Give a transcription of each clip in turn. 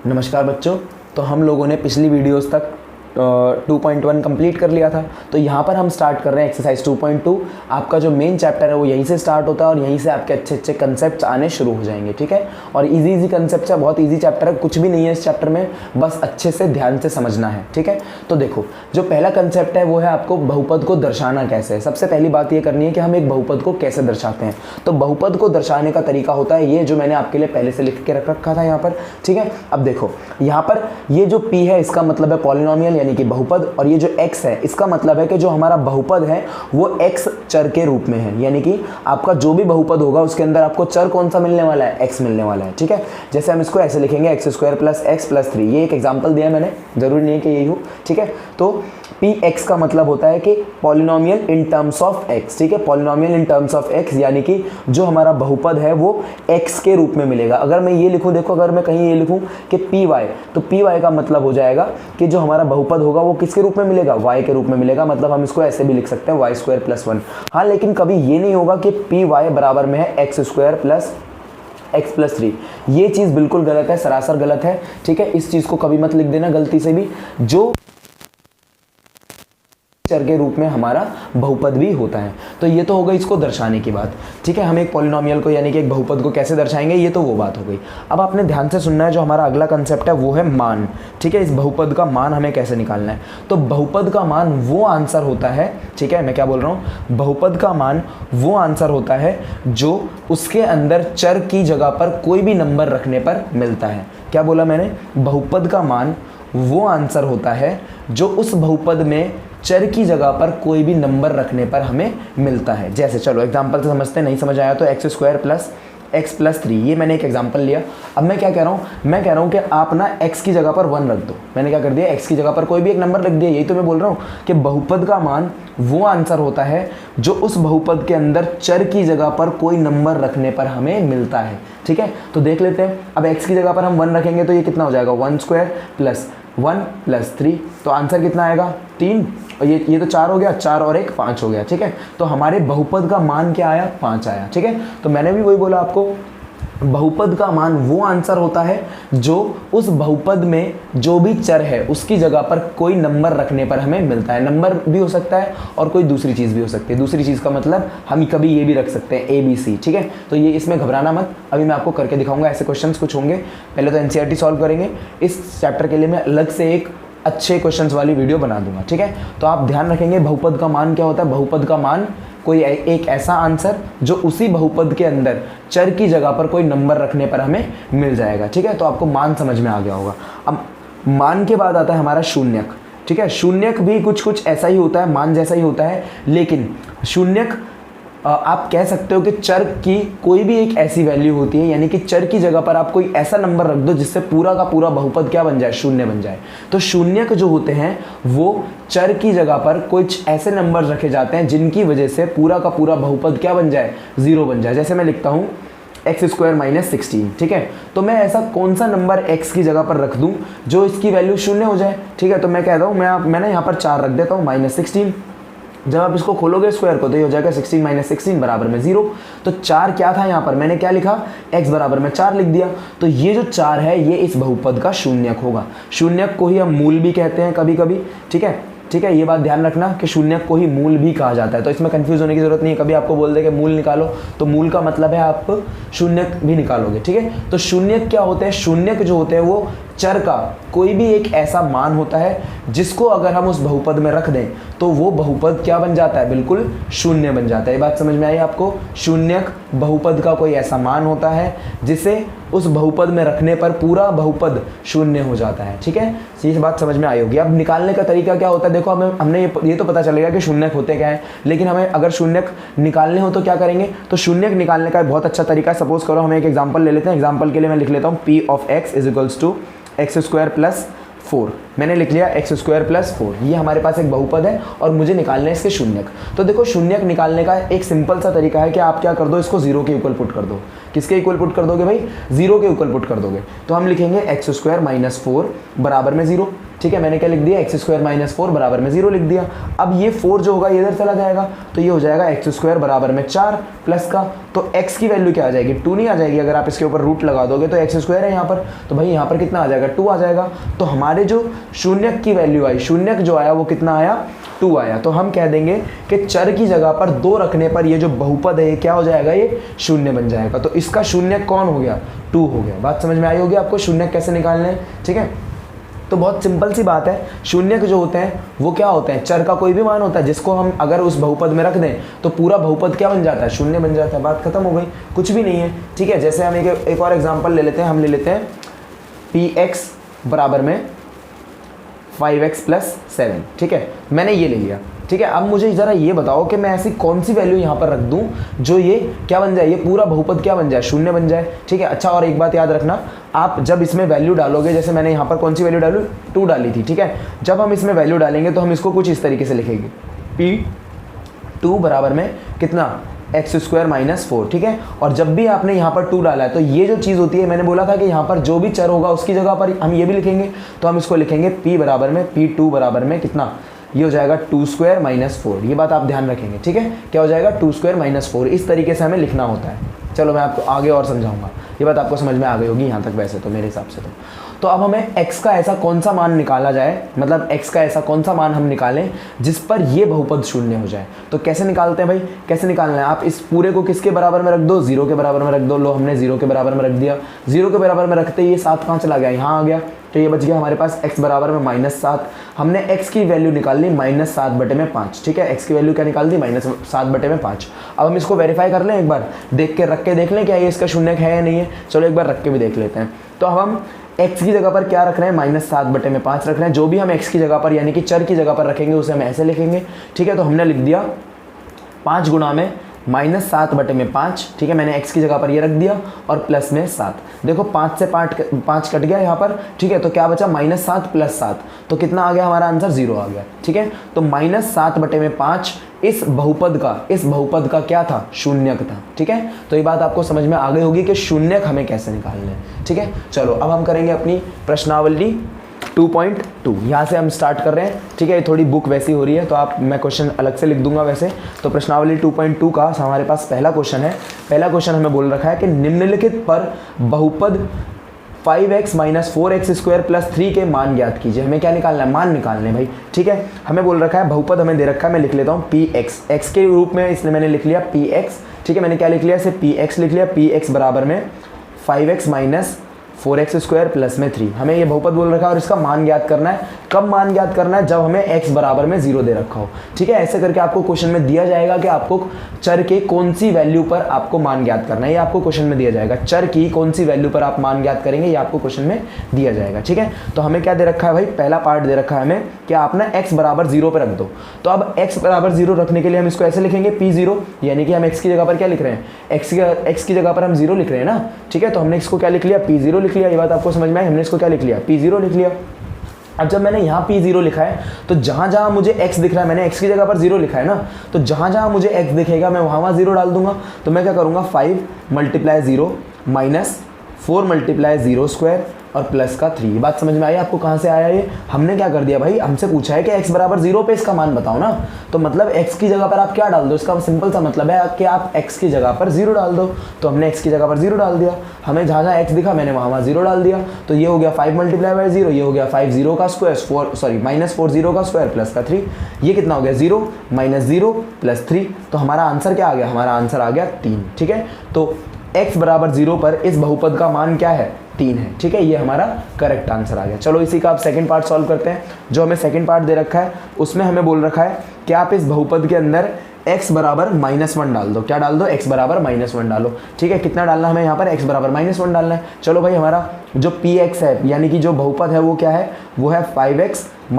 नमस्कार बच्चों। तो हम लोगों ने पिछली वीडियोस तक 2.1 कंप्लीट कर लिया था। तो यहाँ पर हम स्टार्ट कर रहे हैं एक्सरसाइज 2.2। आपका जो मेन चैप्टर है वो यहीं से स्टार्ट होता है और यहीं से आपके अच्छे अच्छे कंसेप्ट आने शुरू हो जाएंगे। ठीक है, और इजी कंसेप्ट है, बहुत इजी चैप्टर है, कुछ भी नहीं है इस चैप्टर में, बस अच्छे से ध्यान से समझना है। ठीक है, तो देखो जो पहला कंसेप्ट है वो है आपको बहुपद को दर्शाना कैसे है। सबसे पहली बात ये करनी है कि हम एक बहुपद को कैसे दर्शाते हैं। तो बहुपद को दर्शाने का तरीका होता है ये जो मैंने आपके लिए पहले से लिख के रख रखा था यहाँ पर। ठीक है, अब देखो यहाँ पर ये जो p है इसका मतलब है पॉलिनोमियल यानी कि बहुपद, और ये जो x है इसका मतलब है कि जो हमारा बहुपद है वो x चर के रूप में है, यानी कि आपका जो भी बहुपद होगा उसके अंदर आपको चर कौन सा मिलने वाला है, x मिलने वाला है। ठीक है, जैसे हम इसको ऐसे लिखेंगे x² + x + 3। ये एक एग्जांपल दिया मैंने, जरूरी नहीं है कि यही हो। ठीक है, तो px का मतलब होता है कि polynomial in terms of x। ठीक है, polynomial in terms of x यानी कि जो हमारा बहुपद है वो x के रूप में मिलेगा। अगर मैं ये लिखूं, देखो अगर मैं कहीं ये लिखूं कि py, तो py का मतलब हो जाएगा कि जो हमारा बहुपद होगा वो किसके रूप में मिलेगा, y के रूप में मिलेगा। मतलब हम इसको ऐसे भी लिख सकते हैं y² + 1। हाँ, लेकिन कभी ये नहीं होगा कि py बराबर में है x² + x + 3। ये चीज़ बिल्कुल गलत है, सरासर गलत है। ठीक है, इस चीज़ को कभी मत लिख देना गलती से भी। जो चर के रूप में हमारा बहुपद भी होता है। तो ये तो हो गई इसको दर्शाने की बात। ठीक है, हम एक पॉलिनोमियल को यानी कि एक बहुपद को कैसे दर्शाएंगे, ये तो वो बात हो गई। अब आपने ध्यान से सुनना है, जो हमारा अगला कंसेप्ट है वो है मान। ठीक है, इस बहुपद का मान हमें कैसे निकालना है। तो बहुपद का मान वो आंसर होता है, ठीक है मैं क्या बोल रहा हूँ, बहुपद का मान वो आंसर होता है जो उसके अंदर चर की जगह पर कोई भी नंबर रखने पर मिलता है। क्या बोला मैंने, बहुपद का मान वो आंसर होता है जो उस बहुपद में चर की जगह पर कोई भी नंबर रखने पर हमें मिलता है। जैसे चलो एग्जांपल से समझते हैं, नहीं समझ आया तो x² + x + 3, ये मैंने एक एग्जांपल लिया। अब मैं क्या कह रहा हूँ, मैं कह रहा हूँ कि आप ना x की जगह पर 1 रख दो। मैंने क्या कर दिया, x की जगह पर कोई भी एक नंबर रख दिया। यही तो मैं बोल रहा हूँ कि बहुपद का मान वो आंसर होता है जो उस बहुपद के अंदर चर की जगह पर कोई नंबर रखने पर हमें मिलता है। ठीक है, तो देख लेते हैं। अब x की जगह पर हम 1 रखेंगे तो ये कितना हो जाएगा, 1² + 1 + 3, तो आंसर कितना आएगा, 3। और ये तो 4 हो गया, 4 और 1 5 हो गया। ठीक है, तो हमारे बहुपद का मान क्या आया, 5 आया। ठीक है, तो मैंने भी वही बोला आपको, बहुपद का मान वो आंसर होता है जो उस बहुपद में जो भी चर है उसकी जगह पर कोई नंबर रखने पर हमें मिलता है। नंबर भी हो सकता है और कोई दूसरी चीज़ भी हो सकती है। दूसरी चीज़ का मतलब हम कभी ये भी रख सकते हैं ABC। ठीक है, तो ये इसमें घबराना मत, अभी मैं आपको करके दिखाऊंगा। ऐसे क्वेश्चंस कुछ होंगे, पहले तो NCERT सॉल्व करेंगे। इस चैप्टर के लिए मैं अलग से एक अच्छे क्वेश्चंस वाली वीडियो बना दूंगा। ठीक है, तो आप ध्यान रखेंगे बहुपद का मान क्या होता है। बहुपद का मान कोई एक ऐसा आंसर जो उसी बहुपद के अंदर चर की जगह पर कोई नंबर रखने पर हमें मिल जाएगा। ठीक है, तो आपको मान समझ में आ गया होगा। अब मान के बाद आता है हमारा शून्यक। ठीक है, शून्यक भी कुछ ऐसा ही होता है, मान जैसा ही होता है, लेकिन शून्यक आप कह सकते हो कि चर की कोई भी एक ऐसी वैल्यू होती है, यानी कि चर की जगह पर आप कोई ऐसा नंबर रख दो जिससे पूरा का पूरा बहुपद क्या बन जाए, शून्य बन जाए। तो शून्यक जो होते हैं वो चर की जगह पर कुछ ऐसे नंबर रखे जाते हैं जिनकी वजह से पूरा का पूरा बहुपद क्या बन जाए, 0 बन जाए। जैसे मैं लिखता हूँ x² - 16। ठीक है, तो मैं ऐसा कौन सा नंबर x की जगह पर रख दूं जो इसकी वैल्यू 0 हो जाए। ठीक है, तो मैं कहता हूँ मैंने यहाँ पर 4 रख देता हूँ, -16। जब आप इसको खोलोगे स्क्वायर को तो ये हो जाएगा 16 - 16 बराबर में 0। तो 4 क्या था यहाँ पर, मैंने क्या लिखा, x बराबर में 4 लिख दिया। तो ये जो 4 है ये इस बहुपद का शून्यक होगा। शून्यक को ही हम मूल भी कहते हैं कभी कभी। ठीक है, ठीक है, ये बात ध्यान रखना कि शून्यक को ही मूल भी कहा जाता है। तो इसमें कंफ्यूज होने की जरूरत नहीं है। कभी आपको बोल दे कि मूल निकालो तो मूल का मतलब है आप शून्यक भी निकालोगे। ठीक है, तो शून्यक क्या होते हैं, शून्यक जो होते हैं वो चर का कोई भी एक ऐसा मान होता है जिसको अगर हम उस बहुपद में रख दें तो वो बहुपद क्या बन जाता है, बिल्कुल शून्य बन जाता है। ये बात समझ में आई आपको। शून्यक बहुपद का कोई ऐसा मान होता है जिसे उस बहुपद में रखने पर पूरा बहुपद शून्य हो जाता है। ठीक है, ये बात समझ में आई होगी। अब निकालने का तरीका क्या होता है, देखो हमने ये तो पता चलेगा कि शून्यक होते क्या है, लेकिन हमें अगर शून्यक निकालने हो तो क्या करेंगे। तो शून्यक निकालने का बहुत अच्छा तरीका है। सपोज करो हम एक एग्जांपल ले लेते हैं। एग्जांपल के लिए मैं लिख लेता हूँ p of x = x² + 4। मैंने लिख लिया x² + 4। ये हमारे पास एक बहुपद है और मुझे निकालना है इसके शून्यक। तो देखो शून्यक निकालने का एक सिंपल सा तरीका है कि आप क्या कर दो, इसको 0 के इक्वल पुट कर दो। किसके इक्वल पुट कर दोगे भाई, 0 के इक्वल पुट कर दोगे। तो हम लिखेंगे x² - 4 बराबर में 0। ठीक है, मैंने क्या लिख दिया, एक्स स्क्वायर माइनस 4 बराबर में 0 लिख दिया। अब ये 4 जो होगा ये इधर चला जाएगा, तो ये हो जाएगा एक्स स्क्वायर बराबर में 4 प्लस का, तो x की वैल्यू क्या आ जाएगी, 2 नहीं आ जाएगी, अगर आप इसके ऊपर रूट लगा दोगे तो एक्स स्क्वायर है यहाँ पर, तो भाई यहाँ पर कितना आ जाएगा, 2 आ जाएगा। तो हमारे जो शून्यक की वैल्यू आई, शून्यक जो आया वो कितना आया, 2 आया। तो हम कह देंगे कि चर की जगह पर 2 रखने पर ये जो बहुपद है ये क्या हो जाएगा, ये शून्य बन जाएगा। तो इसका शून्यक कौन हो गया, 2 हो गया। बात समझ में आई होगी आपको, शून्यक कैसे निकालने हैं, ठीक है। तो बहुत सिंपल सी बात है, शून्यक जो होते हैं वो क्या होते हैं, चर का कोई भी मान होता है जिसको हम अगर उस बहुपद में रख दें तो पूरा बहुपद क्या बन जाता है, शून्य बन जाता है। बात खत्म हो गई, कुछ भी नहीं है, ठीक है। जैसे हम एक और एग्जांपल ले लेते हैं, हम ले लेते हैं px बराबर में 5x प्लस 7, ठीक है, मैंने ये ले लिया, ठीक है। अब मुझे ज़रा ये बताओ कि मैं ऐसी कौन सी वैल्यू यहाँ पर रख दूँ जो ये क्या बन जाए, ये पूरा बहुपद क्या बन जाए, शून्य बन जाए, ठीक है। अच्छा, और एक बात याद रखना, आप जब इसमें वैल्यू डालोगे, जैसे मैंने यहाँ पर कौन सी वैल्यू डालू, 2 डाली थी, ठीक है। जब हम इसमें वैल्यू डालेंगे तो हम इसको कुछ इस तरीके से लिखेंगे, p2 बराबर में कितना, एक्स स्क्वायर माइनस 4, ठीक है। और जब भी आपने यहाँ पर 2 डाला है तो ये जो चीज़ होती है, मैंने बोला था कि यहाँ पर जो भी चर होगा उसकी जगह पर हम ये भी लिखेंगे, तो हम इसको लिखेंगे p बराबर में, p2 बराबर में कितना, ये हो जाएगा 2 स्क्वायर माइनस 4। ये बात आप ध्यान रखेंगे, ठीक है, क्या हो जाएगा, 2 स्क्वायर माइनस 4। इस तरीके से हमें लिखना होता है। चलो मैं आपको आगे और समझाऊंगा, ये बात आपको समझ में आ गई होगी यहाँ तक वैसे तो मेरे हिसाब से तो अब हमें x का ऐसा कौन सा मान निकाला जाए, मतलब x का ऐसा कौन सा मान हम निकालें जिस पर ये बहुपद शून्य हो जाए। तो कैसे निकालते हैं भाई, कैसे निकालना है, आप इस पूरे को किसके बराबर में रख दो, 0 के बराबर में रख दो। लो हमने 0 के बराबर में रख दिया, 0 के बराबर में रखते ही ये 7 कहाँ चला गया, यहाँ आ गया, तो ये बच गया हमारे पास x बराबर में -7। हमने x की वैल्यू निकाल ली -7/5, ठीक है, x की वैल्यू क्या निकाल दी, -7/5। अब हम इसको वेरीफाई कर लें, एक बार देख के रख के देख लें क्या ये इसका शून्यक है या नहीं है। चलो एक बार रख के भी देख लेते हैं। तो अब हम x की जगह पर क्या रख रहे हैं, -7/5 रख रहे हैं। जो भी हम x की जगह पर यानी कि चर की जगह पर रखेंगे उसे हम ऐसे लिखेंगे, ठीक है। तो हमने लिख दिया 5 गुणा में -7/5, ठीक है, मैंने x की जगह पर ये रख दिया और प्लस में 7। देखो 5 से 5 कट गया यहाँ पर, ठीक है, तो क्या बचा, -7 + 7, तो कितना आ गया हमारा आंसर, 0 आ गया, ठीक है। तो -7/5 इस बहुपद का क्या था, शून्यक था, ठीक है। तो ये बात आपको समझ में आ गई होगी कि शून्यक हमें कैसे निकालना है, ठीक है। चलो अब हम करेंगे अपनी प्रश्नावली 2.2, यहाँ से हम स्टार्ट कर रहे हैं, ठीक है। ये थोड़ी बुक वैसी हो रही है तो मैं क्वेश्चन अलग से लिख दूंगा वैसे। तो प्रश्नावली 2.2 का हमारे पास पहला क्वेश्चन है। पहला क्वेश्चन हमें बोल रखा है कि निम्नलिखित पर बहुपद 5x - 4x² + 3 के मान ज्ञात कीजिए। हमें क्या निकालना है, मान निकालने भाई, ठीक है। हमें बोल रखा है बहुपद हमें दे रखा है, मैं लिख लेता हूँ px, x के रूप में, इसलिए मैंने लिख लिया px, ठीक है। मैंने क्या लिख लिया, इसे px लिख लिया, px बराबर में 5x - 4x² + में 3। हमें ये बहुपद बोल रखा है और इसका मान ज्ञात करना है। कब मान ज्ञात करना है, जब हमें x बराबर में 0 दे रखा हो, ठीक है। ऐसे करके आपको क्वेश्चन में दिया जाएगा कि आपको चर के कौन सी वैल्यू पर आपको मान ज्ञात करना है, ये आपको क्वेश्चन में दिया जाएगा। चर की कौन सी वैल्यू पर आप मान ज्ञात करेंगे ये आपको क्वेश्चन में दिया जाएगा, ठीक है। तो हमें क्या दे रखा है भाई, पहला पार्ट दे रखा है हमें कि आप ना x बराबर 0 पर रख दो। तो अब x बराबर 0 रखने के लिए हम इसको ऐसे लिखेंगे p0, यानी कि हम x की जगह पर क्या लिख रहे हैं, x की जगह पर हम 0 लिख रहे हैं ना, ठीक है। तो हमने इसको क्या लिख लिया, p0 लिख लिया। ये बात आपको समझ में आई, हमने इसको क्या लिख लिया, p0 लिख लिया। अब जब मैंने यहाँ p0 लिखा है तो जहाँ जहाँ मुझे x दिख रहा है, मैंने x की जगह पर 0 लिखा है ना, तो जहाँ जहाँ मुझे x दिखेगा मैं वहाँ 0 डाल दूंगा। तो मैं क्या करूँगा, 5 × 0 - 4 × 0² और प्लस का 3। ये बात समझ में आई आपको, कहाँ से आया ये, हमने क्या कर दिया भाई, हमसे पूछा है कि x बराबर 0 पे इसका मान बताओ ना, तो मतलब x की जगह पर आप क्या डाल दो, इसका सिंपल सा मतलब है कि आप x की जगह पर 0 डाल दो। तो हमने x की जगह पर 0 डाल दिया, हमें जहाँ जहाँ x दिखा मैंने वहाँ 0 डाल दिया। तो ये हो गया 5 × 0, ये हो गया 5 0 का स्क्वायर, -4 0 का स्क्वायर प्लस का 3। ये कितना हो गया, 0 - 0 + 3। तो हमारा आंसर क्या आ गया, हमारा आंसर आ गया 3, ठीक है। तो x बराबर 0 पर इस बहुपद का मान क्या है, 3 है, ठीक है। ये हमारा करेक्ट आंसर आ गया। चलो इसी का आप सेकंड पार्ट सॉल्व करते हैं। जो हमें सेकंड पार्ट दे रखा है उसमें हमें बोल रखा है कि आप इस बहुपद के अंदर x बराबर -1 डाल दो। क्या डाल दो, x बराबर -1 डालो, ठीक है। कितना डालना हमें यहाँ पर, x बराबर -1 डालना है। चलो भाई हमारा जो px है यानी कि जो बहुपद है वो क्या है, वो है 5x -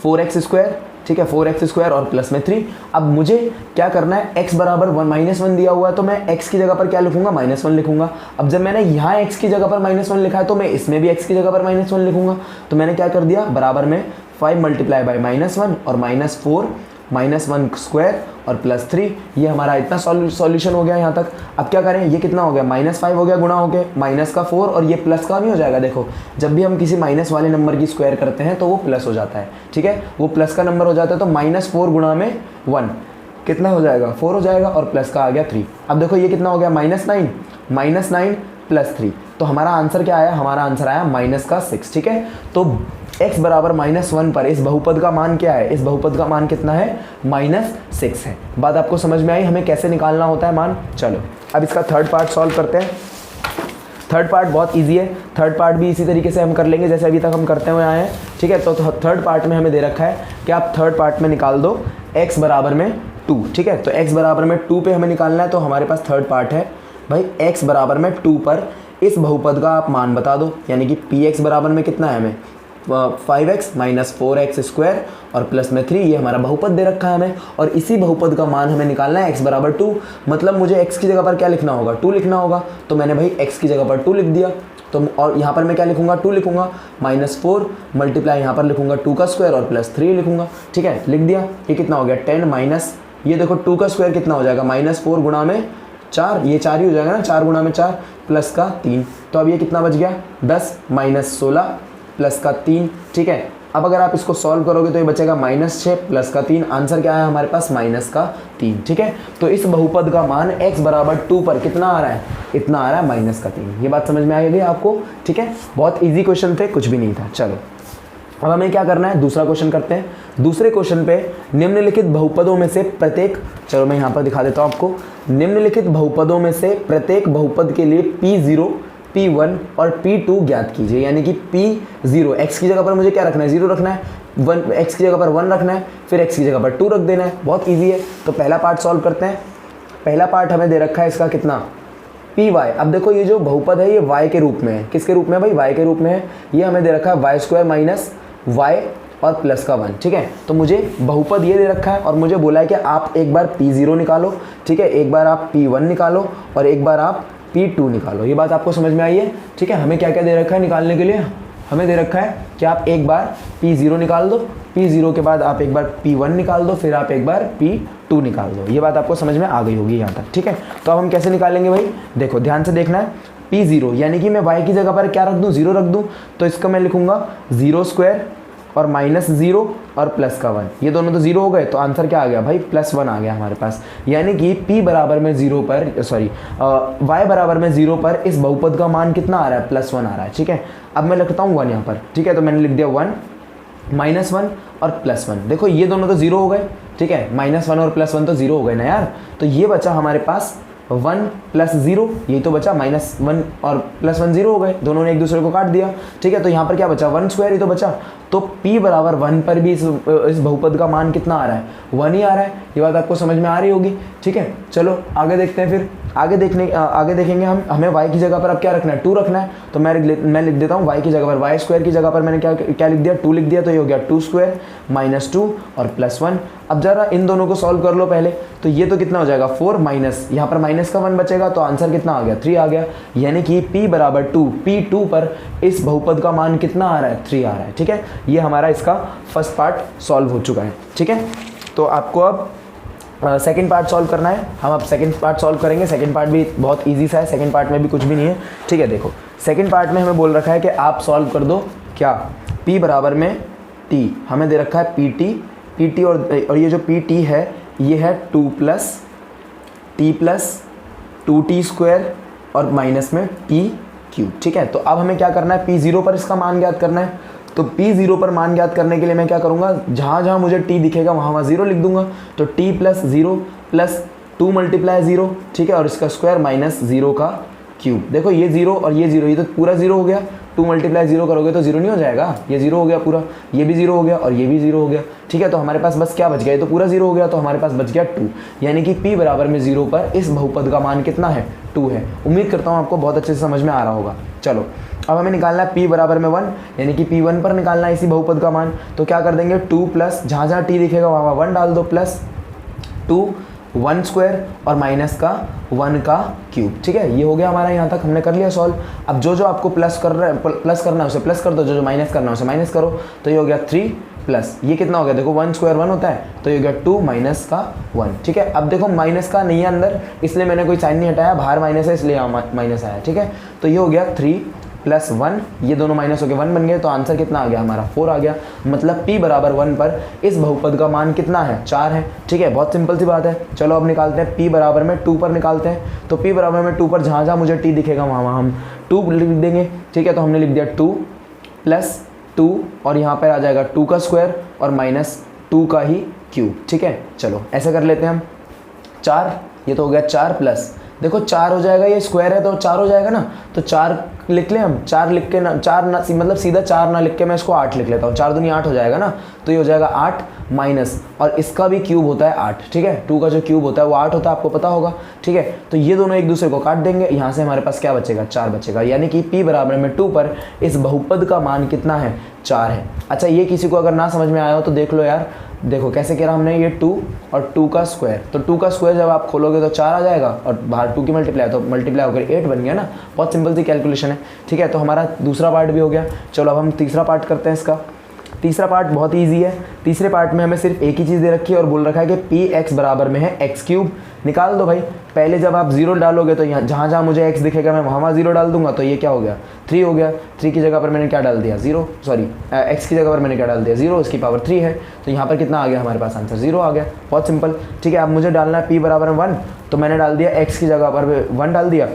4x², ठीक है, 4x² और प्लस में 3। अब मुझे क्या करना है, x बराबर -1 दिया हुआ है तो मैं x की जगह पर क्या लिखूंगा, -1 लिखूंगा। अब जब मैंने यहाँ x की जगह पर -1 लिखा है तो मैं इसमें भी x की जगह पर -1 लिखूंगा। तो मैंने क्या कर दिया, बराबर में 5 × -1 और -4 -1² और +3, ये हमारा इतना सॉल्यूशन हो गया यहाँ तक। अब क्या करें, ये कितना हो गया, -5 हो गया गुणा हो गया -4 और ये प्लस का भी हो जाएगा। देखो जब भी हम किसी माइनस वाले नंबर की स्क्वायर करते हैं तो वो प्लस हो जाता है, ठीक है, वो प्लस का नंबर हो जाता है। तो -4 गुणा में 1 कितना हो जाएगा, 4 हो जाएगा और प्लस का आ गया 3। अब देखो ये कितना हो गया, -9 +3, तो हमारा आंसर क्या आया, हमारा आंसर आया -6, ठीक है। तो x बराबर -1 पर इस बहुपद का मान क्या है, इस बहुपद का मान कितना है, -6 है। बात आपको समझ में आई हमें कैसे निकालना होता है मान। चलो अब इसका थर्ड पार्ट सॉल्व करते हैं। थर्ड पार्ट बहुत इजी है, थर्ड पार्ट भी इसी तरीके से हम कर लेंगे जैसे अभी तक हम करते हुए आए हैं, ठीक है। तो थर्ड पार्ट में हमें दे रखा है कि आप थर्ड पार्ट में निकाल दो x बराबर में 2, ठीक है। तो x बराबर में 2 पे हमें निकालना है। तो हमारे पास थर्ड पार्ट है भाई, x बराबर में 2 पर इस बहुपद का आप मान बता दो, यानी कि px बराबर में कितना है हमें, 5x - 4x स्क्वायर और प्लस में 3, ये हमारा बहुपद दे रखा है हमें। और इसी बहुपद का मान हमें निकालना है x बराबर 2, मतलब मुझे x की जगह पर क्या लिखना होगा, 2 लिखना होगा। तो मैंने भाई x की जगह पर 2 लिख दिया। तो और यहाँ पर मैं क्या लिखूंगा, 2 लिखूंगा, -4 मल्टीप्लाई यहाँ पर लिखूंगा 2 का स्क्वायर और +3 लिखूंगा, ठीक है, लिख दिया। ये कितना हो गया 10 माइनस, ये देखो 2 का स्क्वायर कितना हो जाएगा, -4 गुणा में 4, ये 4 ही हो जाएगा ना, 4 गुणा में 4 प्लस का 3। तो अब ये कितना बच गया, 10 - 16 प्लस का 3, ठीक है। अब अगर आप इसको सॉल्व करोगे तो ये बचेगा -6 प्लस का 3, आंसर क्या है हमारे पास -3, ठीक है। तो इस बहुपद का मान x बराबर 2 पर कितना आ रहा है, इतना आ रहा है -3। ये बात समझ में आई होगी आपको, ठीक है। बहुत इजी क्वेश्चन थे, कुछ भी नहीं था। चलो अब हमें क्या करना है, दूसरा क्वेश्चन करते हैं। दूसरे क्वेश्चन पे निम्नलिखित बहुपदों में से प्रत्येक, चलो मैं यहाँ पर दिखा देता हूँ आपको, निम्नलिखित बहुपदों में से प्रत्येक बहुपद के लिए P0, P1 और P2 ज्ञात कीजिए। यानी कि P0 x की जगह पर मुझे क्या रखना है, 0 रखना है, 1 x की जगह पर 1 रखना है, फिर x की जगह पर 2 रख देना है। बहुत ईजी है। तो पहला पार्ट सॉल्व करते हैं। पहला पार्ट हमें दे रखा है इसका कितना, पी वाई। अब देखो ये जो बहुपद है ये y के रूप में है, किसके रूप में भाई, y के रूप में है। ये हमें दे रखा है y² माइनस y और प्लस का 1, ठीक है। तो मुझे बहुपद ये दे रखा है और मुझे बोला है कि आप एक बार P0 निकालो, ठीक है, एक बार आप P1 निकालो और एक बार आप P2 निकालो। ये बात आपको समझ में आई है, ठीक है। हमें क्या क्या दे रखा है निकालने के लिए, हमें दे रखा है कि आप एक बार P0 निकाल दो, P0 के बाद आप एक बार P1 निकाल दो, फिर आप एक बार P2 निकाल दो। ये बात आपको समझ में आ गई होगी यहाँ तक, ठीक है। तो अब हम कैसे निकालेंगे भाई, देखो ध्यान से देखना है। P0 यानी कि मैं y की जगह पर क्या रख दूँ, 0 रख दूँ, तो इसका मैं लिखूंगा 0² और -0 और प्लस का 1, ये दोनों तो 0 हो गए। तो आंसर क्या आ गया भाई, +1 आ गया हमारे पास। यानी कि P बराबर में 0 पर, y बराबर में 0 पर इस बहुपद का मान कितना आ रहा है, +1 आ रहा है, ठीक है। अब मैं लिखता हूँ 1 यहाँ पर, ठीक है। तो मैंने लिख दिया 1 -1 और +1। देखो ये दोनों तो 0 हो गए, ठीक है, -1 और +1 तो 0 हो गए ना यार। तो ये बचा हमारे पास 1 + 0, यही तो बचा, -1 और +1 0 हो गए, दोनों ने एक दूसरे को काट दिया, ठीक है। तो यहाँ पर क्या बचा, 1² ही तो बचा। तो P बराबर 1 पर भी इस बहुपद का मान कितना आ रहा है, 1 ही आ रहा है। ये बात आपको समझ में आ रही होगी, ठीक है। चलो आगे देखते हैं, फिर आगे देखेंगे हम। हमें y की जगह पर अब क्या रखना है, 2 रखना है। तो मैं लिख देता हूँ y की जगह पर, y² की जगह पर मैंने क्या लिख दिया, 2 लिख दिया। तो ये हो गया 2² -2 और +1। अब जरा इन दोनों को सॉल्व कर लो पहले। तो ये तो कितना हो जाएगा, 4 माइनस, यहाँ पर माइनस का 1 बचेगा, तो आंसर कितना आ गया, 3 आ गया। यानी कि P बराबर 2, P2 पर इस बहुपद का मान कितना आ रहा है, 3 आ रहा है, ठीक है। ये हमारा इसका फर्स्ट पार्ट सॉल्व हो चुका है, ठीक है। तो आपको अब सेकंड पार्ट सॉल्व करना है। हम अब सेकंड पार्ट सॉल्व करेंगे। सेकंड पार्ट भी बहुत इजी सा है, सेकंड पार्ट में भी कुछ भी नहीं है, ठीक है। देखो सेकंड पार्ट में हमें बोल रखा है कि आप सॉल्व कर दो क्या, P बराबर में T, हमें दे रखा है PT और ये जो PT है ये है 2 + T + 2T² और माइनस में P3, ठीक है। तो अब हमें क्या करना है, P0 पर इसका मान ज्ञात करना है। तो P0 पर मान ज्ञात करने के लिए मैं क्या करूँगा, जहाँ जहाँ मुझे T दिखेगा वहाँ 0 लिख दूंगा। तो T + 0 + 2 × 0, ठीक है, और इसका स्क्वायर -0⁵। देखो ये 0 और ये 0, ये तो पूरा 0 हो गया। 2 × 0 करोगे तो 0 नहीं हो जाएगा, ये 0 हो गया पूरा, ये भी 0 हो गया और ये भी 0 हो गया, ठीक है। तो हमारे पास बस क्या बच गया, ये तो पूरा 0 हो गया, तो हमारे पास बच गया 2। यानी कि P बराबर में 0 पर इस बहुपद का मान कितना है, 2 है। उम्मीद करता हूँ आपको बहुत अच्छे से समझ में आ रहा होगा। चलो अब हमें निकालना है P बराबर में 1, यानी कि P1 पर निकालना है इसी बहुपद का मान। तो क्या कर देंगे, 2 + जहाँ जहाँ T दिखेगा वहाँ 1 डाल दो, +2 1 स्क्वायर और माइनस का 1 का क्यूब। ठीक है, ये हो गया हमारा, यहाँ तक हमने कर लिया सॉल्व। अब जो जो आपको प्लस करना है उसे प्लस कर दो, जो जो माइनस करना है उसे माइनस करो। तो ये हो गया 3 प्लस ये कितना हो गया, देखो 1 स्क्वायर 1 होता है, तो ये हो गया 2 माइनस का 1। ठीक है, अब देखो माइनस का नहीं है अंदर, इसलिए मैंने कोई साइन नहीं हटाया, बाहर माइनस है इसलिए माइनस आया। ठीक है, तो ये हो गया 3 प्लस 1, ये दोनों माइनस हो गए 1 बन गए, तो आंसर कितना आ गया हमारा 4 आ गया। मतलब p बराबर 1 पर इस बहुपद का मान कितना है, 4 है। ठीक है, बहुत सिंपल सी बात है। चलो अब निकालते हैं, p बराबर में 2 पर निकालते हैं। तो p बराबर में 2 पर जहाँ जहाँ मुझे t दिखेगा वहाँ हम 2 लिख देंगे। ठीक है, तो हमने लिख दिया 2 प्लस 2 और यहाँ पर आ जाएगा 2 का स्क्वायर और माइनस 2 का ही क्यूब। ठीक है, चलो ऐसे कर लेते हैं हम। 4, ये तो हो गया 4 प्लस, देखो 4 हो जाएगा, ये स्क्वायर है तो 4 हो जाएगा ना, तो 4 लिख लें हम। 4 लिख के ना, 4 ना मतलब सीधा 4 ना लिख के मैं इसको 8 लिख लेता हूँ। 4 दूनी 8 हो जाएगा ना, तो ये हो जाएगा 8 माइनस, और इसका भी क्यूब होता है 8। ठीक है, 2 का जो क्यूब होता है वो 8 होता है, आपको पता होगा। ठीक है, तो ये दोनों एक दूसरे को काट देंगे, यहाँ से हमारे पास क्या बचेगा, 4 बचेगा। यानी कि p बराबर में 2 पर इस बहुपद का मान कितना है, 4 है। अच्छा, ये किसी को अगर ना समझ में आया हो तो देख लो यार, देखो कैसे कह रहा हमने, ये 2 और 2 का स्क्वायर, तो 2 का स्क्वायर जब आप खोलोगे तो 4 आ जाएगा और बाहर 2 की मल्टीप्लाई, तो मल्टीप्लाई होकर 8 बन गया ना। बहुत सिंपल सी कैलकुलेशन है। ठीक है, तो हमारा दूसरा पार्ट भी हो गया। चलो अब हम तीसरा पार्ट करते हैं इसका। तीसरा पार्ट बहुत ईजी है। तीसरे पार्ट में हमें सिर्फ एक ही चीज़ दे रखी है और बोल रखा है कि पी एक्स बराबर में है एक्स क्यूब। निकाल दो भाई। पहले जब आप 0 डालोगे तो यहाँ जहाँ जहाँ मुझे x दिखेगा मैं वहाँ 0 डाल दूंगा, तो ये क्या हो गया, 3 हो गया। 3 की जगह पर मैंने क्या डाल दिया, 0, सॉरी x की जगह पर मैंने क्या डाल दिया, 0, इसकी पावर 3 है। तो यहाँ पर कितना आ गया हमारे पास आंसर, 0 आ गया। बहुत सिंपल। ठीक है, अब मुझे डालना है p बराबर 1, तो मैंने डाल दिया x की जगह पर 1 डाल दिया,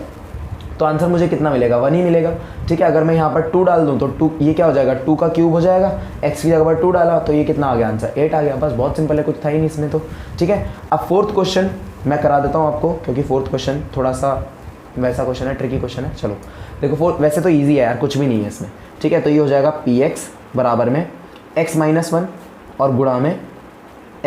तो आंसर मुझे कितना मिलेगा, 1 ही मिलेगा। ठीक है, अगर मैं यहाँ पर 2 डाल दूँ तो 2 ये क्या हो जाएगा, 2 का क्यूब हो जाएगा। x की जगह पर 2 डाला तो ये कितना आ गया आंसर, 8 आ गया। बस बहुत सिंपल है, कुछ था ही नहीं इसमें तो। ठीक है, अब फोर्थ क्वेश्चन मैं करा देता हूँ आपको, क्योंकि फोर्थ क्वेश्चन थोड़ा सा वैसा क्वेश्चन है, ट्रिकी क्वेश्चन है। चलो देखो, वैसे तो ईजी है यार, कुछ भी नहीं है इसमें। ठीक है, तो ये हो जाएगा पी एक्स बराबर में x माइनस 1 और गुणा में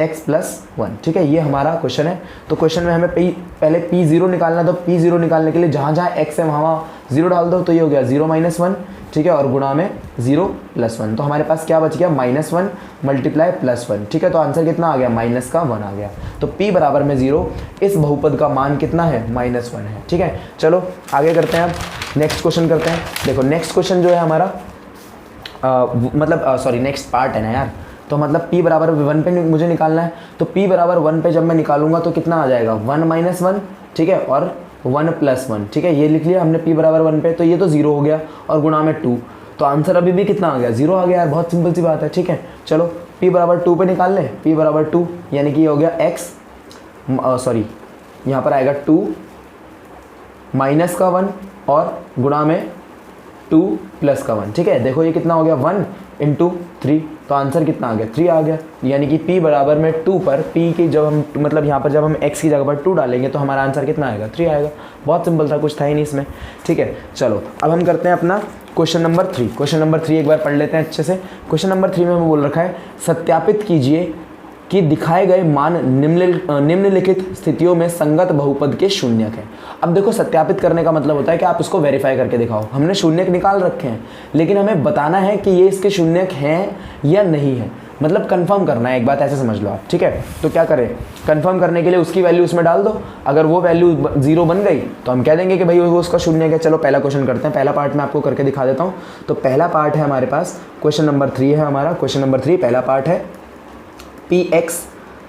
x प्लस 1। ठीक है, ये हमारा क्वेश्चन है। तो क्वेश्चन में हमें पहले p0 निकालना है, तो p0 निकालने के लिए जहाँ जहाँ x है वहाँ 0 डाल दो, तो ये हो गया 0 माइनस 1। ठीक है, और गुणा में 0 प्लस 1, तो हमारे पास क्या बच गया, -1 मल्टीप्लाई प्लस 1। ठीक है, तो आंसर कितना आ गया, -1 आ गया। तो p बराबर में 0, इस बहुपद का मान कितना है, -1 है। ठीक है, चलो आगे करते हैं, अब नेक्स्ट क्वेश्चन करते हैं। देखो नेक्स्ट क्वेश्चन जो है हमारा नेक्स्ट पार्ट है ना यार, तो मतलब p बराबर 1 पे मुझे निकालना है। तो p बराबर 1 पे जब मैं निकालूंगा तो कितना आ जाएगा, 1 माइनस 1। ठीक है, और 1 प्लस 1। ठीक है, ये लिख लिया हमने p बराबर 1 पे, तो ये तो 0 हो गया और गुणा में 2, तो आंसर अभी भी कितना आ गया, 0 आ गया यार। बहुत सिंपल सी बात है। ठीक है, चलो p बराबर 2 पे निकाल लें। p बराबर 2 यानी कि ये हो गया यहाँ पर आएगा 2 माइनस का 1 और गुणा में 2 प्लस का 1। ठीक है, देखो ये कितना हो गया, 1 इंटू 3, तो आंसर कितना आ गया, 3 आ गया। यानी कि p बराबर में 2 पर p की जब हम मतलब यहाँ पर जब हम x की जगह पर 2 डालेंगे तो हमारा आंसर कितना आएगा, 3 आएगा। बहुत सिंपल था, कुछ था ही नहीं इसमें। ठीक है, चलो अब हम करते हैं अपना क्वेश्चन नंबर 3। क्वेश्चन नंबर 3 एक बार पढ़ लेते हैं अच्छे से। क्वेश्चन नंबर 3 में हमें बोल रखा है, सत्यापित कीजिए कि दिखाए गए मान निम्नलिखित स्थितियों में संगत बहुपद के शून्यक हैं। अब देखो, सत्यापित करने का मतलब होता है कि आप इसको वेरीफाई करके दिखाओ। हमने शून्यक निकाल रखे हैं, लेकिन हमें बताना है कि ये इसके शून्यक हैं या नहीं है, मतलब कंफर्म करना है, एक बात ऐसे समझ लो आप। ठीक है, तो क्या करें, कंफर्म करने के लिए उसकी वैल्यू उसमें डाल दो। अगर वो वैल्यू 0 बन गई तो हम कह देंगे कि भाई वो उसका शून्यक है। चलो पहला क्वेश्चन करते हैं, पहला पार्ट मैं आपको करके दिखा देता हूँ। तो पहला पार्ट है हमारे पास, क्वेश्चन नंबर 3 है हमारा। क्वेश्चन नंबर 3 पहला पार्ट है, पी एक्स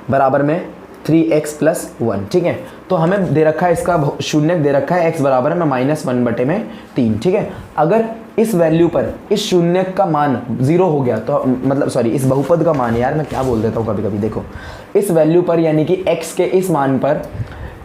बराबर में 3x प्लस 1। ठीक है, तो हमें दे रखा है, इसका शून्यक दे रखा है x बराबर में -1/3। ठीक है, अगर इस वैल्यू पर इस शून्यक का मान 0 हो गया तो मतलब इस बहुपद का मान, यार मैं क्या बोल देता हूँ कभी कभी, देखो इस वैल्यू पर यानी कि x के इस मान पर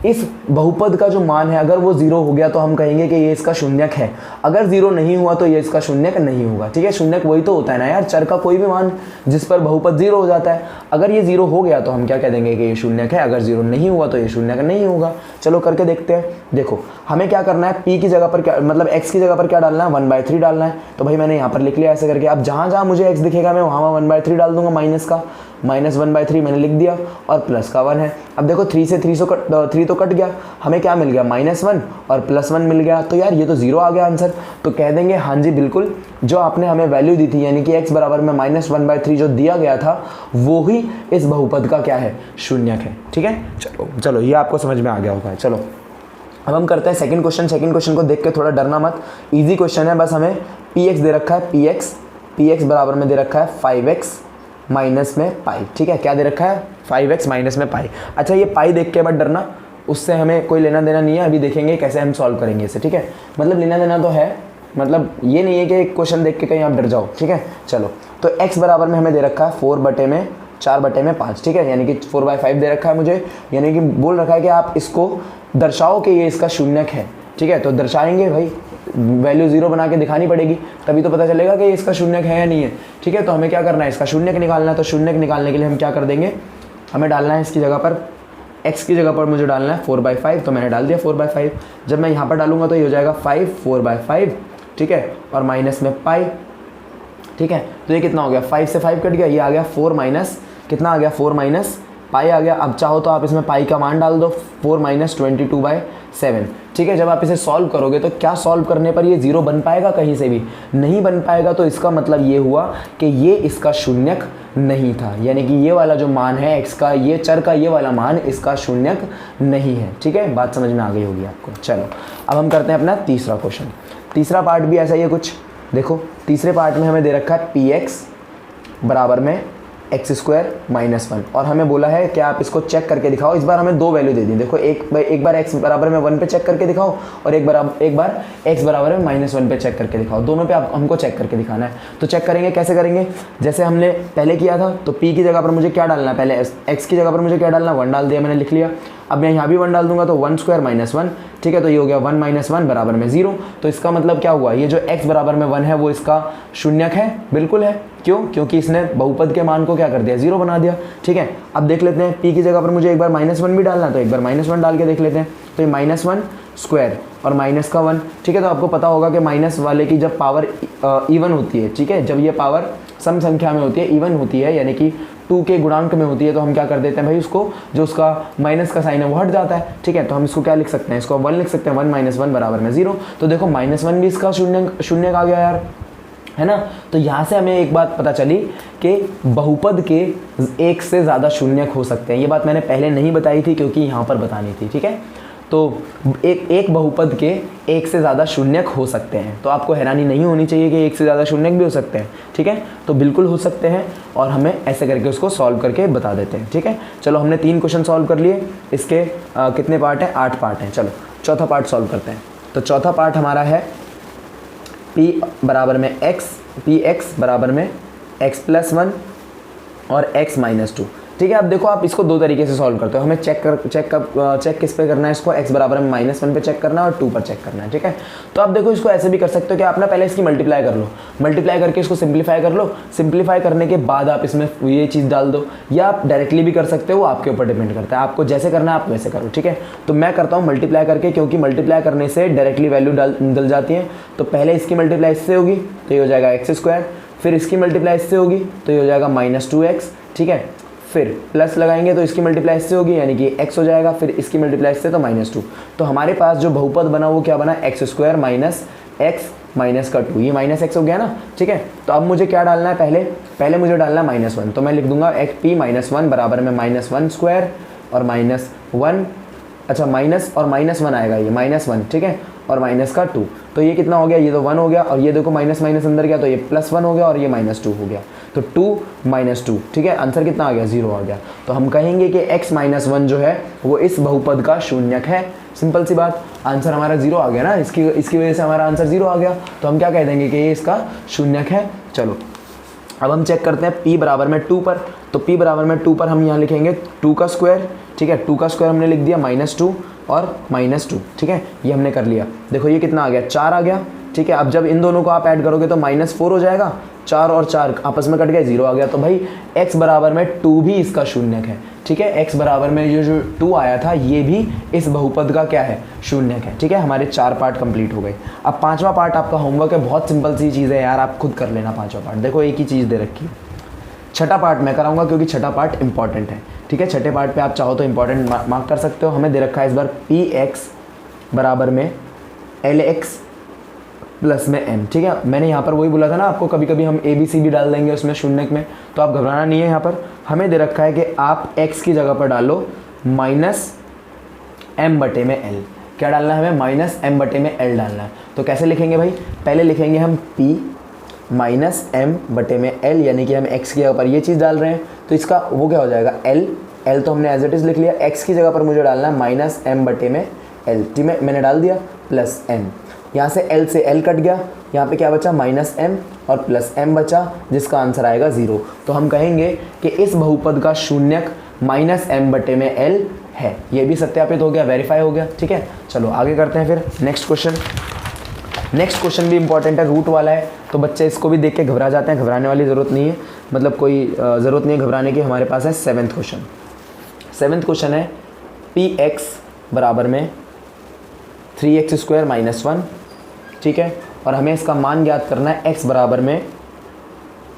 इस बहुपद का जो मान है अगर वो 0 हो गया तो हम कहेंगे कि ये इसका शून्यक है। अगर 0 नहीं हुआ तो ये इसका शून्यक नहीं होगा। ठीक है, शून्यक वही तो होता है ना यार, चर का कोई भी मान जिस पर बहुपद 0 हो जाता है। अगर ये 0 हो गया तो हम क्या कह देंगे कि ये शून्यक है, अगर 0 नहीं हुआ तो ये शून्यक नहीं होगा। चलो करके देखते हैं। देखो हमें क्या करना है, p की जगह पर क्या मतलब x की जगह पर क्या डालना है, 1/3 डालना है। तो भाई मैंने यहाँ पर लिख लिया ऐसे करके। अब जहाँ जहाँ मुझे x दिखेगा मैं वहाँ 1/3 डाल दूंगा, माइनस का -1/3 मैंने लिख दिया और प्लस का 1 है। अब देखो 3 से 3 तो तो कट गया, हमें क्या मिल गया -1 और +1 मिल गया, तो यार ये तो 0 आ गया आंसर। तो कह देंगे हाँ जी बिल्कुल, जो आपने हमें वैल्यू दी थी यानी कि x बराबर में -1/3 जो दिया गया था वो ही इस बहुपद का क्या है, शून्यक है। ठीक है, चलो ये आपको समझ में आ गया होगा। चलो अब हम करते हैं सेकंड क्वेश्चन। सेकंड क्वेश्चन को देख के थोड़ा डरना मत, इजी क्वेश्चन है। बस हमें px दे रखा है, px बराबर में दे रखा है 5x माइनस में पाई। ठीक है, क्या दे रखा है, 5x माइनस में पाई। अच्छा ये पाई देख के मत डरना, उससे हमें कोई लेना देना नहीं है, अभी देखेंगे कैसे हम सॉल्व करेंगे इसे। ठीक है, मतलब लेना देना तो है, मतलब ये नहीं है कि एक क्वेश्चन देख के कहीं आप डर जाओ। ठीक है, चलो तो x बराबर में हमें दे रखा है 4/5। ठीक है, यानी कि 4/5 दे रखा है मुझे, यानी कि बोल रखा है कि आप इसको दर्शाओ कि ये इसका शून्यक है। ठीक है, तो दर्शाएंगे भाई, वैल्यू 0 बना के दिखानी पड़ेगी, तभी तो पता चलेगा कि इसका शून्यक है या नहीं है। ठीक है, तो हमें क्या करना है, इसका शून्यक निकालना है। तो शून्यक निकालने के लिए हम क्या कर देंगे, हमें डालना है इसकी जगह पर, x की जगह पर मुझे डालना है 4/5, तो मैंने डाल दिया 4/5। जब मैं यहाँ पर डालूंगा तो ये हो जाएगा 5 4/5। ठीक है, और माइनस में पाई। ठीक है, तो ये कितना हो गया, 5 से 5 कट गया, ये आ गया 4 माइनस कितना आ गया, 4 माइनस पाई आ गया। अब चाहो तो आप इसमें पाई का मान डाल दो, 4 माइनस 22/7। ठीक है, जब आप इसे सॉल्व करोगे तो क्या सॉल्व करने पर ये 0 बन पाएगा, कहीं से भी नहीं बन पाएगा। तो इसका मतलब ये हुआ कि ये इसका शून्यक नहीं था, यानी कि ये वाला जो मान है x का, ये चर का ये वाला मान इसका शून्यक नहीं है। ठीक है, बात समझ में आ गई होगी आपको। चलो अब हम करते हैं अपना तीसरा क्वेश्चन। तीसरा पार्ट भी ऐसा ही है कुछ। देखो तीसरे पार्ट में हमें दे रखा है px बराबर में x² -1, और हमें बोला है कि आप इसको चेक करके दिखाओ। इस बार हमें दो वैल्यू दे दी। देखो एक बार x बराबर में 1 पे चेक करके दिखाओ, और एक बार x बराबर में -1 पे चेक करके दिखाओ। दोनों पे आप हमको चेक करके दिखाना है। तो चेक करेंगे, कैसे करेंगे, जैसे हमने पहले किया था। तो p की जगह पर मुझे क्या डालना है, पहले x की जगह पर मुझे क्या डालना है, 1 डाल दिया, मैंने लिख लिया। अब मैं यहाँ भी 1 डाल दूंगा, तो 1² -1। ठीक है, तो ये हो गया 1 - 1 बराबर में 0। तो इसका मतलब क्या हुआ, ये जो x बराबर में 1 है वो इसका शून्यक है, बिल्कुल है। क्यों, क्योंकि इसने बहुपद के मान को क्या कर दिया, 0 बना दिया। ठीक है, अब देख लेते हैं, p की जगह पर मुझे एक बार -1 भी डालना है, तो एक बार -1 डाल के देख लेते हैं। तो ये -1² और माइनस का 1। ठीक है, तो आपको पता होगा कि माइनस वाले की जब पावर इवन होती है, ठीक है, जब ये पावर सम संख्या में होती है, इवन होती है, यानी कि 2 के गुणांक में होती है, तो हम क्या कर देते हैं भाई, उसको जो उसका माइनस का साइन है वो हट जाता है। ठीक है, तो हम इसको क्या लिख सकते हैं, इसको 1 लिख सकते हैं, 1 - 1 बराबर में 0। तो देखो -1 भी इसका शून्य आ गया यार, है ना। तो यहाँ से हमें एक बात पता चली कि बहुपद के एक से ज़्यादा शून्यक हो सकते हैं। ये बात मैंने पहले नहीं बताई थी क्योंकि यहाँ पर बतानी थी। ठीक है, तो एक बहुपद के एक से ज़्यादा शून्यक हो सकते हैं। तो आपको हैरानी नहीं होनी चाहिए कि एक से ज़्यादा शून्यक भी हो सकते हैं। ठीक है, तो बिल्कुल हो सकते हैं, और हमें ऐसे करके उसको सॉल्व करके बता देते हैं। ठीक है, चलो हमने 3 क्वेश्चन सॉल्व कर लिए। इसके कितने पार्ट हैं, 8 पार्ट हैं। चलो चौथा पार्ट सॉल्व करते हैं। तो चौथा पार्ट हमारा है p बराबर में px बराबर में x+1 और x - 2। ठीक है, अब देखो आप इसको 2 तरीके से सॉल्व करते हो। हमें चेक किस पे करना है, इसको x बराबर में -1 पे चेक करना है और 2 पर चेक करना है। ठीक है, तो आप देखो इसको ऐसे भी कर सकते हो कि आप ना पहले इसकी मल्टीप्लाई कर लो, मल्टीप्लाई करके इसको सिंप्लीफाई कर लो। सिंप्लीफाई करने के बाद आप इसमें ये चीज़ डाल दो, या आप डायरेक्टली भी कर सकते हो, वो आपके ऊपर डिपेंड करता है। आपको जैसे करना है आप वैसे करो। ठीक है, तो मैं करता हूँ मल्टीप्लाई करके, क्योंकि मल्टीप्लाई करने से डायरेक्टली वैल्यू डल जाती है। तो पहले इसकी मल्टीप्लाई इससे होगी तो ये हो जाएगा x², फिर इसकी मल्टीप्लाई इससे होगी तो ये हो जाएगा -2x। ठीक है, फिर प्लस लगाएंगे तो इसकी मल्टीप्लाई इससे होगी, यानी कि x हो जाएगा, फिर इसकी मल्टीप्लाई इससे तो -2। तो हमारे पास जो बहुपद बना वो क्या बना, x² - x माइनस का 2, ये -x हो गया ना। ठीक है, तो अब मुझे क्या डालना है, पहले मुझे डालना है -1। तो मैं लिख दूंगा p - 1 बराबर में -1² और -1, अच्छा माइनस और -1 आएगा, ये -1। ठीक है, और माइनस का 2, तो ये कितना हो गया, ये तो 1 हो गया, और ये देखो माइनस माइनस अंदर गया तो ये +1 हो गया, और ये -2 हो गया। तो 2 - 2, ठीक है, आंसर कितना आ गया, 0 आ गया। तो हम कहेंगे कि x - 1 जो है वो इस बहुपद का शून्यक है। सिंपल सी बात, आंसर हमारा 0 आ गया ना, इसकी वजह से हमारा आंसर 0 आ गया। तो हम क्या कह देंगे कि ये इसका शून्यक है। चलो अब हम चेक करते हैं p बराबर में 2 पर। तो p बराबर में 2 पर हम यहाँ लिखेंगे 2 का स्क्वायर। ठीक है, 2 का स्क्वायर हमने लिख दिया -2 और -2। ठीक है, ये हमने कर लिया। देखो ये कितना आ गया, 4 आ गया। ठीक है, अब जब इन दोनों को आप ऐड करोगे तो -4 हो जाएगा, 4 और 4 आपस में कट गए, 0 आ गया। तो भाई x बराबर में 2 भी इसका शून्यक है। ठीक है, x बराबर में ये जो 2 आया था ये भी इस बहुपद का क्या है, शून्यक है। ठीक है, हमारे 4 पार्ट कंप्लीट हो गए। अब 5वां पार्ट आपका होमवर्क है, बहुत सिंपल सी चीज़ है यार, आप खुद कर लेना 5वां पार्ट। देखो एक ही चीज़ दे रखी है, छठा पार्ट मैं कराऊंगा क्योंकि छठा पार्ट इंपॉर्टेंट है, ठीक है। छठे पार्ट पे आप चाहो तो इंपॉर्टेंट मार्क कर सकते हो। हमें दे रखा है इस बार पी एक्स बराबर में एल एक्स प्लस में एम, ठीक है। मैंने यहाँ पर वही बोला था ना आपको, कभी कभी हम ए बी सी भी डाल देंगे उसमें शून्य में, तो आप घबराना नहीं है। यहाँ पर हमें दे रखा है कि आप x की जगह पर डालो माइनस एम बटे में एल। क्या डालना है हमें? माइनस एम बटे में एल डालना है। तो कैसे लिखेंगे भाई? पहले लिखेंगे हम p माइनस एम बटे में एल, यानी कि हम x की जगह पर ये चीज़ डाल रहे हैं, तो इसका वो क्या हो जाएगा l तो हमने एज इट इज़ लिख लिया। x की जगह पर मुझे डालना है माइनस एम बटे में एल, ठीक है, मैंने डाल दिया, प्लस m। यहाँ से l से l कट गया, यहाँ पे क्या बचा? माइनस m और प्लस m बचा, जिसका आंसर आएगा 0। तो हम कहेंगे कि इस बहुपद का शून्यक माइनस m बटे में l है। ये भी सत्यापित हो गया, वेरीफाई हो गया, ठीक है। चलो आगे करते हैं फिर नेक्स्ट क्वेश्चन। नेक्स्ट क्वेश्चन भी इंपॉर्टेंट है, रूट वाला है, तो बच्चे इसको भी देख के घबरा जाते हैं। घबराने वाली ज़रूरत नहीं है, मतलब कोई ज़रूरत नहीं है घबराने की। हमारे पास है सेवन्थ क्वेश्चन। सेवन्थ क्वेश्चन है पी एक्स बराबर में 3x² माइनस 1, ठीक है। और हमें इसका मान ज्ञात करना है x बराबर में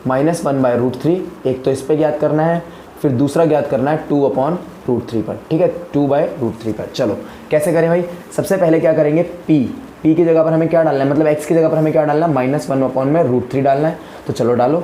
-1/√3। एक तो इस पर ज्ञात करना है, फिर दूसरा ज्ञात करना है 2/√3 पर, ठीक है, 2/√3 पर। चलो कैसे करें भाई? सबसे पहले क्या करेंगे, p की जगह पर हमें क्या डालना है, मतलब x की जगह पर हमें क्या डालना है? -1/√3 डालना है। तो चलो डालो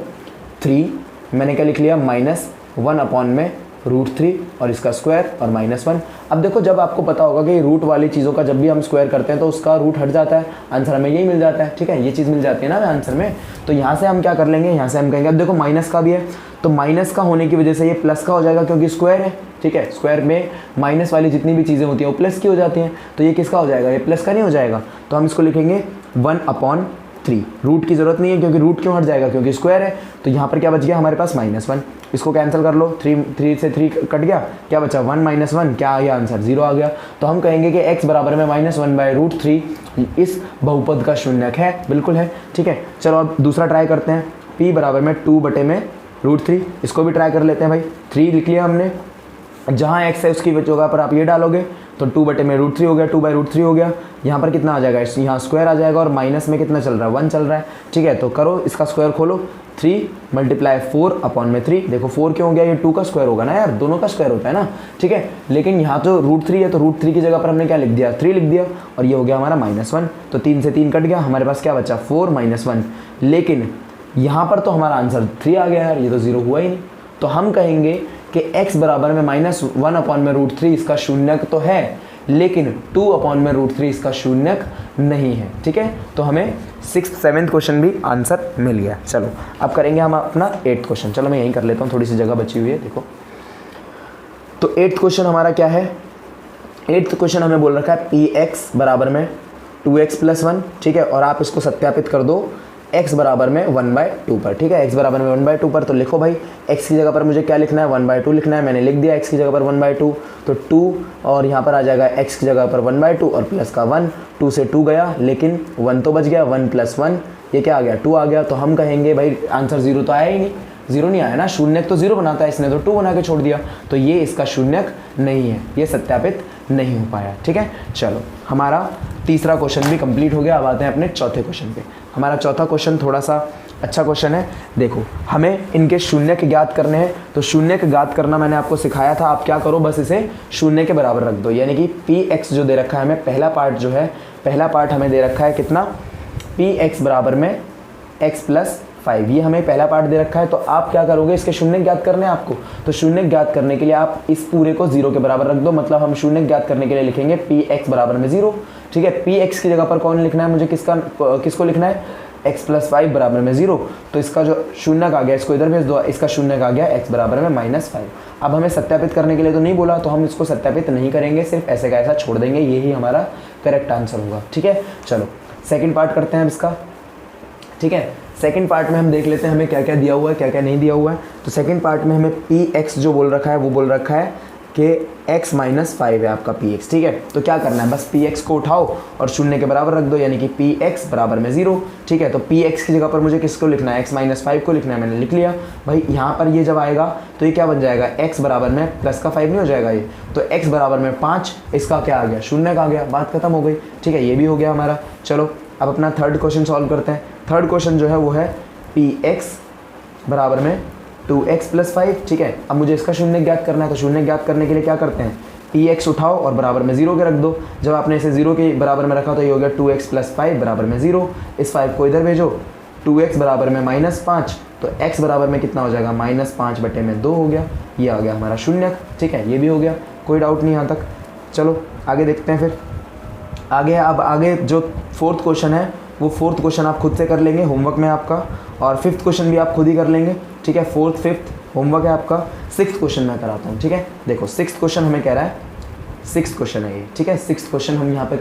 3, मैंने क्या लिख लिया? -1/√3 और इसका स्क्वायर और -1। अब देखो, जब आपको पता होगा कि रूट वाली चीज़ों का जब भी हम स्क्वायर करते हैं तो उसका रूट हट जाता है, आंसर हमें यही मिल जाता है, ठीक है, ये चीज़ मिल जाती है ना हमें आंसर में। तो यहाँ से हम क्या कर लेंगे, यहाँ से हम कहेंगे, अब देखो माइनस का भी है, तो माइनस का होने की वजह से ये प्लस का हो जाएगा क्योंकि स्क्वायर है, ठीक है। स्क्वायर में माइनस वाली जितनी भी चीज़ें होती हैं वो प्लस की हो जाती हैं, तो ये किसका हो जाएगा? ये प्लस का नहीं हो जाएगा। तो हम इसको लिखेंगे 1/3। रूट की ज़रूरत नहीं है, क्योंकि रूट क्यों हट जाएगा? क्योंकि स्क्वायर है। तो यहाँ पर क्या बच गया हमारे पास? -1। इसको कैंसिल कर लो, 3 से 3 कट गया, क्या बचा? 1 - 1, क्या आ गया आंसर? 0 आ गया। तो हम कहेंगे कि x बराबर में -1/√3 इस बहुपद का शून्यक है, बिल्कुल है, ठीक है। चलो अब दूसरा ट्राई करते हैं, p बराबर में 2/√3। इसको भी ट्राई कर लेते हैं भाई। 3 लिख लिया हमने, जहाँ x है उसकी जगह पर आप ये डालोगे तो 2/√3 हो गया, 2/√3 हो गया। यहाँ पर कितना आ जाएगा? यहाँ स्क्वायर आ जाएगा और माइनस में कितना चल रहा है? 1 चल रहा है, ठीक है। तो करो, इसका स्क्वायर खोलो, 3 × 4/3। देखो 4 क्यों हो गया? ये 2 का स्क्वायर होगा ना यार, दोनों का स्क्वायर होता है ना, ठीक है। लेकिन यहाँ तो √3 है, तो √3 की जगह पर हमने क्या लिख दिया? 3 लिख दिया, और ये हो गया हमारा -1। तो 3 से 3 कट गया, हमारे पास क्या बचा? 4 - 1। लेकिन यहाँ पर तो हमारा आंसर 3 आ गया यार, ये तो 0 हुआ ही नहीं। तो हम कहेंगे कि x बराबर में -1/√3 इसका शून्यक तो है, लेकिन 2/√3 इसका शून्यक नहीं है, ठीक है। तो हमें 6th 7th क्वेश्चन भी आंसर मिल गया। चलो अब करेंगे हम अपना 8th क्वेश्चन। चलो मैं यहीं कर लेता हूँ, थोड़ी सी जगह बची हुई है, देखो। तो 8th क्वेश्चन हमारा क्या है? 8th क्वेश्चन हमें बोल रखा है px बराबर में 2x + 1, ठीक है। और आप इसको सत्यापित कर दो x बराबर में 1/2 पर, ठीक है। x बराबर में 1/2 पर, तो लिखो भाई, x की जगह पर मुझे क्या लिखना है? 1/2 लिखना है। मैंने लिख दिया x की जगह पर 1/2, तो 2, और यहाँ पर आ जाएगा x की जगह पर 1/2 और प्लस का 1। 2 से 2 गया, लेकिन 1 तो बच गया, 1 + 1 ये क्या आ गया? 2 आ गया। तो हम कहेंगे भाई आंसर 0 तो आया ही नहीं, 0 नहीं आया ना, शून्यक तो 0 बनाता है, इसने तो 2 बना के छोड़ दिया, तो ये इसका शून्यक नहीं है, ये सत्यापित नहीं हो पाया, ठीक है। चलो हमारा तीसरा क्वेश्चन भी कंप्लीट हो गया। अब आते हैं अपने चौथे क्वेश्चन पे। हमारा चौथा क्वेश्चन थोड़ा सा अच्छा क्वेश्चन है। देखो, हमें इनके शून्यक ज्ञात करने हैं, तो शून्यक ज्ञात करना मैंने आपको सिखाया था। आप क्या करो, बस इसे शून्य के बराबर रख दो, यानी कि px जो दे रखा है हमें, पहला पार्ट जो है, पहला पार्ट हमें दे रखा है कितना? px बराबर में x + 5, ये हमें पहला पार्ट दे रखा है। तो आप क्या करोगे, इसके शून्य ज्ञात करने हैं आपको, तो शून्य ज्ञात करने के लिए आप इस पूरे को 0 के बराबर रख दो। मतलब हम शून्य ज्ञात करने के लिए लिखेंगे px बराबर में 0, ठीक है। px की जगह पर कौन लिखना है मुझे? किसको लिखना है? x + 5 बराबर में 0। तो इसका जो शून्य आ गया, इसको इधर भेज दो, इसका शून्य आ गया x बराबर में -5। अब हमें सत्यापित करने के लिए तो नहीं बोला, तो हम इसको सत्यापित नहीं करेंगे, सिर्फ ऐसे का ऐसा छोड़ देंगे, यही हमारा करेक्ट आंसर होगा, ठीक है। चलो सेकेंड पार्ट करते हैं इसका, ठीक है। सेकंड पार्ट में हम देख लेते हैं हमें क्या क्या दिया हुआ है, क्या क्या नहीं दिया हुआ है। तो सेकंड पार्ट में हमें px जो बोल रखा है, वो बोल रखा है कि x - 5 है आपका px, ठीक है। तो क्या करना है, बस px को उठाओ और शून्य के बराबर रख दो, यानी कि px बराबर में 0, ठीक है। तो px की जगह पर मुझे किसको लिखना है? x - 5 को लिखना है, मैंने लिख लिया भाई। यहाँ पर ये जब आएगा तो ये क्या बन जाएगा? x बराबर में प्लस का 5 नहीं हो जाएगा ये, तो x बराबर में 5, इसका क्या आ गया? शून्य का आ गया, बात खत्म हो गई, ठीक है। ये भी हो गया हमारा। चलो अब अपना थर्ड क्वेश्चन सॉल्व करते हैं। थर्ड क्वेश्चन जो है वो है px बराबर में 2x प्लस 5, ठीक है। अब मुझे इसका शून्य ज्ञात करना है, तो शून्य ज्ञात करने के लिए क्या करते हैं, px उठाओ और बराबर में 0 के रख दो। जब आपने इसे 0 के बराबर में रखा तो ये हो गया 2x प्लस 5 बराबर में 0। इस 5 को इधर भेजो, 2x बराबर में -5, तो x बराबर में कितना हो जाएगा, -5/2 हो गया। ये आ गया हमारा शून्य, ठीक है। ये भी हो गया, कोई डाउट नहीं यहाँ तक। चलो आगे देखते हैं फिर। अब आगे जो 4th क्वेश्चन है वो 4th क्वेश्चन आप खुद से कर लेंगे, होमवर्क में आपका, और 5th क्वेश्चन भी आप खुद ही कर लेंगे, ठीक है। 4th 5th होमवर्क है आपका। 6th क्वेश्चन मैं कराता हूँ, ठीक है। देखो 6th क्वेश्चन हमें कह रहा है, 6th क्वेश्चन है ये, ठीक है। 6th क्वेश्चन हम यहाँ पे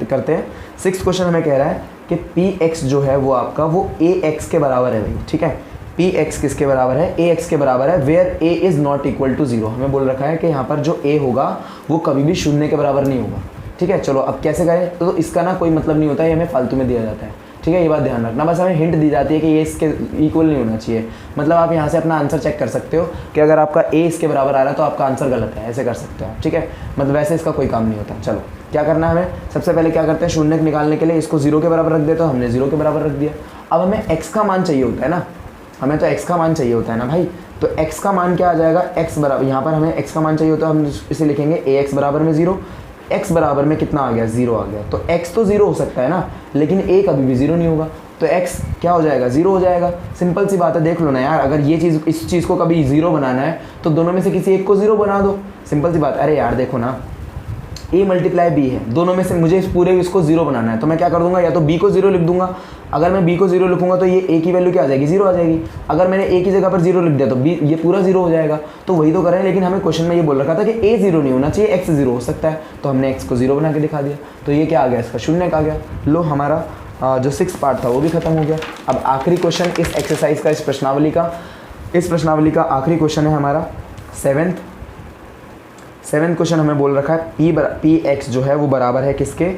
करते हैं। 6th क्वेश्चन हमें कह रहा है कि px जो है वो आपका वो ax के बराबर है भाई, ठीक है। px किसके बराबर है, ax के बराबर है, where a is not equal to 0। हमें बोल रखा है कि यहाँ पर जो a होगा वो कभी भी शून्य के बराबर नहीं होगा, ठीक है। चलो अब कैसे करें, तो इसका ना कोई मतलब नहीं होता है, ये हमें फालतू में दिया जाता है, ठीक है। ये बात ध्यान रखना, बस हमें हिंट दी जाती है कि ये इसके इक्वल नहीं होना चाहिए। मतलब आप यहाँ से अपना आंसर चेक कर सकते हो कि अगर आपका a इसके बराबर आ रहा है तो आपका आंसर गलत है, ऐसे कर सकते हो आप, ठीक है। मतलब वैसे इसका कोई काम नहीं होता। चलो क्या करना है हमें, सबसे पहले क्या करते हैं, शून्य निकालने के लिए इसको 0 के बराबर रख देते, तो हमने 0 के बराबर रख दिया। अब हमें x का मान चाहिए होता है ना, हमें तो x का मान चाहिए होता है ना भाई। तो x का मान क्या आ जाएगा, x बराबर, यहाँ पर हमें x का मान चाहिए होता है, हम इसे लिखेंगे ax बराबर में 0। x बराबर में कितना आ गया, 0 आ गया। तो x तो 0 हो सकता है ना, लेकिन a कभी भी 0 नहीं होगा, तो x क्या हो जाएगा, 0 हो जाएगा। सिंपल सी बात है, देख लो ना यार, अगर ये चीज़, इस चीज़ को कभी 0 बनाना है तो दोनों में से किसी एक को 0 बना दो, सिंपल सी बात। अरे यार देखो ना, a मल्टीप्लाई b है, दोनों में से मुझे इस पूरे इसको 0 बनाना है, तो मैं क्या कर दूंगा, या तो b को 0 लिख दूंगा। अगर मैं b को 0 लिखूंगा तो ये a की वैल्यू क्या आ जाएगी, 0 आ जाएगी। अगर मैंने a की जगह पर 0 लिख दिया तो b ये पूरा 0 हो जाएगा। तो वही तो करें, लेकिन हमें क्वेश्चन में ये बोल रखा था कि a 0 नहीं होना चाहिए, x 0 हो सकता है, तो हमने x को 0 बना के दिखा दिया। तो ये क्या आ गया, इसका शून्य आ गया। लो हमारा जो 6th पार्ट था वो भी खत्म हो गया। अब आखिरी क्वेश्चन इस एक्सरसाइज का, इस प्रश्नावली का आखिरी क्वेश्चन है हमारा 7th क्वेश्चन। हमें बोल रखा है px जो है वो बराबर है किसके,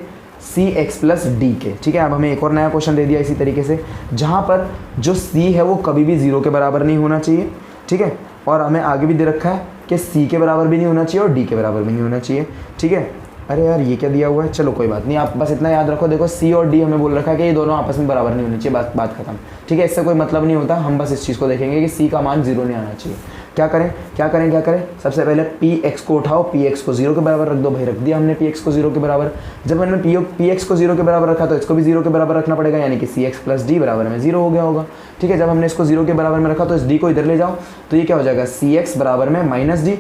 cx प्लस d के, ठीक है। अब हमें एक और नया क्वेश्चन दे दिया इसी तरीके से, जहाँ पर जो c है वो कभी भी 0 के बराबर नहीं होना चाहिए, ठीक है। और हमें आगे भी दे रखा है कि c के बराबर भी नहीं होना चाहिए और d के बराबर भी नहीं होना चाहिए, ठीक है। अरे यार ये क्या दिया हुआ है, चलो कोई बात नहीं, आप बस इतना याद रखो। देखो c और d हमें बोल रखा है कि ये दोनों आपस में बराबर नहीं होने चाहिए, बात खत्म, ठीक है। इससे कोई मतलब नहीं होता, हम बस इस चीज़ को देखेंगे कि c का मान 0 नहीं आना चाहिए। क्या करें, सबसे पहले px को उठाओ, px को 0 के बराबर रख दो भाई, रख दिया हमने px को 0 के बराबर। जब हमने px को 0 के बराबर रखा तो इसको भी 0 के बराबर रखना पड़ेगा, यानी कि cx प्लस d बराबर में 0 हो गया होगा, ठीक है। जब हमने इसको 0 के बराबर में रखा तो इस d को इधर ले जाओ, तो ये क्या हो जाएगा, cx बराबर में -d,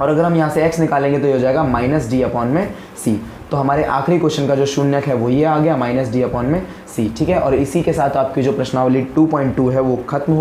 और अगर हम यहाँ से x निकालेंगे तो ये हो जाएगा -d/c। तो हमारे आखिरी क्वेश्चन का जो शून्यक है वो ये आ गया, -d/c, ठीक है। और इसी के साथ आपकी जो प्रश्नावली 2.2 है वो खत्म हो